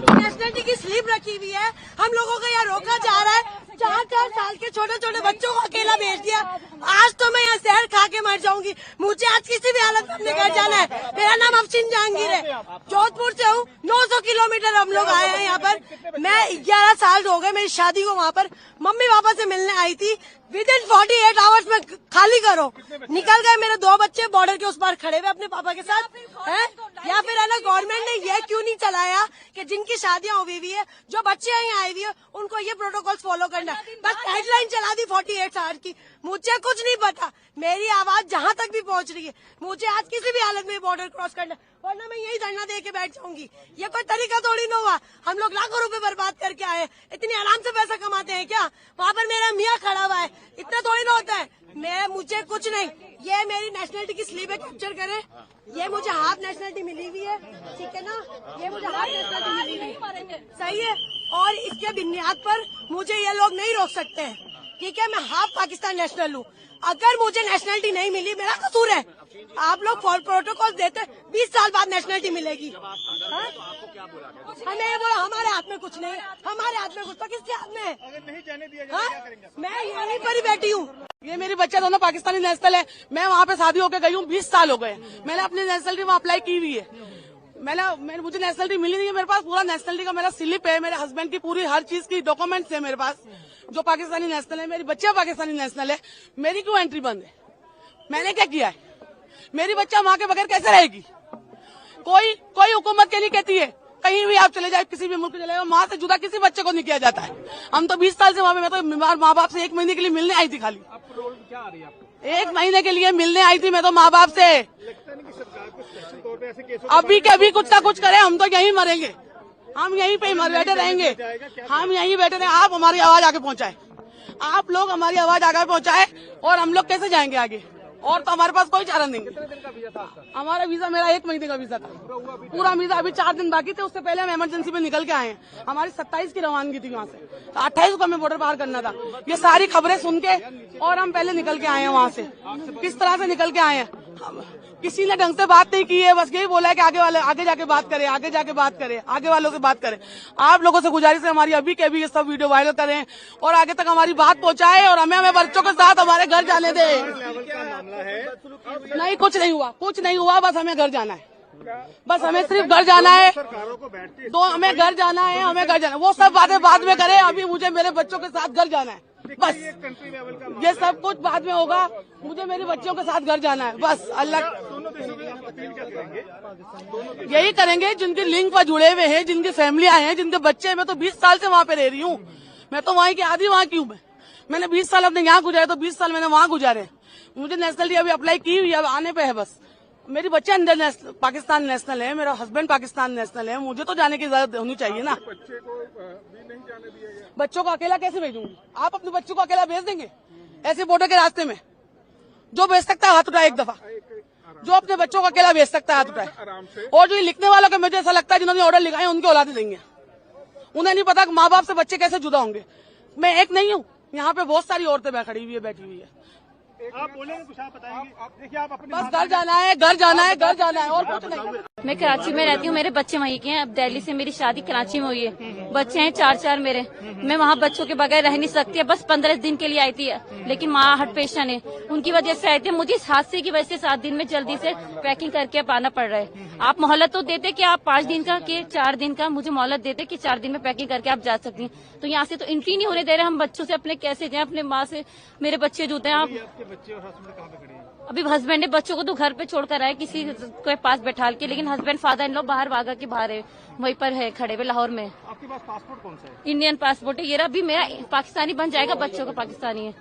Nationality की slip रखी हुई है, हम लोगों को यहाँ रोका जा रहा है। 4-4 साल के छोटे छोटे बच्चों को अकेला भेज दिया। आज तो मैं यहाँ जहर खा के मर जाऊंगी। मुझे आज किसी भी हालत में अपने घर जाना है। मेरा नाम अफशीन जहांगीर है, जोधपुर से हूँ। 900 किलोमीटर हम लोग आए हैं यहाँ पर। मैं 11 साल हो गए मेरी शादी को वहाँ पर मम्मी पापा से मिलने आई थी। विदिन 48 आवर्स में खाली करो, निकल गए। मेरे 2 बच्चे बॉर्डर के उस पार खड़े हुए अपने पापा के साथ हैं। या फिर है ना, गवर्नमेंट ने ये क्यों नहीं चलाया कि जिनकी शादियां हुई हुई है, जो बच्चे यहाँ आए हुए हैं, उनको ये प्रोटोकॉल फॉलो करना है। बस हेडलाइन चला दी 48 आवर की। मुझे कुछ नहीं पता, मेरी आवाज जहाँ तक भी पहुँच रही है। मुझे आज किसी भी हालत में बॉर्डर क्रॉस करना है, वरना मैं यही धरना दे के बैठ जाऊंगी। ये कोई तरीका थोड़ी ना हुआ। हम लोग लाखों रुपए बर्बाद करके आए, इतनी आराम से पैसा कमाते हैं क्या? वहाँ पर मेरा मियाँ खड़ा हुआ है, इतना थोड़ी ना होता है। मुझे कुछ नहीं, ये मेरी नेशनलिटी की स्लीप है, कैप्चर करे। ये मुझे हाफ नेशनलिटी मिली हुई है, ठीक है ना? ये मुझे हाफ नेशनलिटी मिली हुई है, सही है। और इसके बुनियाद पर मुझे ये लोग नहीं रोक सकते हैं, ठीक है? मैं हाफ पाकिस्तान नेशनल हूँ। अगर मुझे नेशनलिटी नहीं मिली, मेरा कसूर है। आप लोग प्रोटोकॉल देते, 20 साल बाद नेशनलिटी मिलेगी। हमें ये बोला हमारे हाथ में कुछ नहीं, हमारे हाथ में कुछ तो किसके हाथ में है? अगर नहीं जाने दिया जाए क्या करेंगे? मैं यहीं पर ही बैठी हूँ। ये मेरी बच्चा दोनों पाकिस्तानी नेशनल है। मैं वहाँ पे शादी होकर गई हूँ, 20 साल हो गए। मैंने अपनी नेशनलिटी वहाँ अप्लाई की हुई है। मुझे नेशनलिटी मिली नहीं है। मेरे पास पूरा नेशनलिटी का मेरा स्लिप है, मेरे हस्बैंड की पूरी हर चीज की डॉक्यूमेंट्स है मेरे पास, जो पाकिस्तानी नेशनल है। मेरी बच्चा पाकिस्तानी नेशनल है, मेरी क्यों एंट्री बंद है? मैंने क्या किया है? मेरी बच्चा माँ के बगैर कैसे रहेगी? कोई हुकूमत के लिए कहती है कहीं भी आप चले जाए, किसी भी मुल्क चले जाए, माँ से जुदा किसी बच्चे को नहीं किया जाता है। हम तो 20 साल से वहाँ पे, मैं तो बीमार माँ बाप से 1 महीने के लिए मिलने आई थी। खाली क्या आ रही है आपको? 1 महीने के लिए मिलने आई थी मैं तो माँ बाप से। अभी के अभी कुछ ना कुछ करे, हम तो यहीं मरेंगे, हम यहीं पे बैठे रहेंगे, हम यहीं बैठे रहेंगे। आप हमारी आवाज आगे पहुँचाए, आप लोग हमारी आवाज आगे पहुँचाए, और हम लोग कैसे जाएंगे आगे? और तो हमारे पास कोई चारा नहीं है। हमारा वीजा, मेरा 1 महीने का वीजा था, पूरा वीजा। अभी 4 दिन बाकी थे, उससे पहले हम इमरजेंसी में निकल के आए हैं। हमारी 27 की रवानगी थी वहाँ से, 28 को हमें बॉर्डर पार करना था। ये सारी खबरें सुन के और हम पहले निकल के आए हैं वहाँ से। किस तरह से निकल के आए हैं? किसी ने ढंग से बात नहीं की है, बस यही बोला है कि आगे जाके बात करें, आगे जाके बात करें, आगे वालों से बात करें। आप लोगों से गुजारिश है हमारी, अभी के अभी ये सब वीडियो वायरल करें और आगे तक हमारी बात पहुंचाए, और हमें बच्चों के साथ हमारे घर जाने दें। नहीं, कुछ नहीं हुआ, बस हमें घर जाना है, बस हमें सिर्फ घर जाना है। तो हमें घर जाना है, वो सब बातें बाद में करें। अभी मुझे मेरे बच्चों के साथ घर जाना है, बस। ये सब कुछ बाद में होगा, मुझे मेरे बच्चों के साथ घर जाना है, बस। अल्लाह यही करेंगे जिनके लिंक पर जुड़े हुए हैं, जिनकी फैमिलियां हैं, जिनके बच्चे हैं। मैं तो 20 साल से वहाँ पे रह रही हूँ, मैं तो वहीं की आधी वहाँ की हूँ। मैंने 20 साल अपने यहाँ गुजारे, तो 20 साल मैंने वहाँ गुजारे। मुझे नेशनलिटी अभी अप्लाई की हुई है, अब आने पे है बस। मेरी बच्चे अंदर पाकिस्तान नेशनल है, मेरा हस्बैंड पाकिस्तान नेशनल है, मुझे तो जाने की इजाजत होनी चाहिए ना। बच्चे को भी नहीं जाने दिया गया। बच्चों को अकेला कैसे भेजूंगी? आप अपने बच्चों को अकेला भेज देंगे ऐसे बॉर्डर के रास्ते में? जो भेज सकता है हाथ उठाए एक दफा, जो अपने बच्चों को अकेला भेज सकता है हाथ उठाए। और जो लिखने वालों को मुझे ऐसा लगता है जिन्होंने ऑर्डर लिखाए उनके औलादे देंगे, उन्हें नहीं पता माँ बाप से बच्चे कैसे जुदा होंगे। मैं एक नहीं हूँ, यहाँ पे बहुत सारी औरतें खड़ी हुई है, बैठी हुई है। आप बोलेंगे कुछ, आप बताएंगे। देखिए, आप अपने बस घर जाना है, घर जाना है, घर जाना है, और कुछ नहीं। मैं कराची में रहती हूँ, मेरे बच्चे वहीं के हैं। अब दिल्ली से मेरी शादी कराची में हुई है, बच्चे हैं 4 मेरे। मैं वहाँ बच्चों के बगैर रह नहीं सकती है। बस 15 दिन के लिए आई थी, लेकिन माँ हार्ट पेशेंट है, उनकी वजह से आई थी। मुझे इस हादसे की वजह से 7 दिन में जल्दी से पैकिंग करके अब आना पड़ रहा है। आप मोहलत तो देते कि आप 5 दिन का कि 4 दिन का, मुझे मोहलत देते कि 4 दिन में पैकिंग करके आप जा सकती हैं। तो यहाँ से तो एंट्री नहीं होने दे रहे। हम बच्चों से अपने कैसे जाएं? अपने माँ से मेरे बच्चे जुड़ते हैं। आप अभी हस्बैंड ने बच्चों को तो घर पे छोड़कर आए किसी के पास बैठा के, लेकिन हस्बैंड फादर इन लोग बाहर भागा के बाहर है, वहीं पर है खड़े हुए लाहौर में। आपके पास पासपोर्ट कौन सा है? इंडियन पासपोर्ट है, ये रहा। अभी मेरा पाकिस्तानी बन जाएगा, बच्चों का पाकिस्तानी है।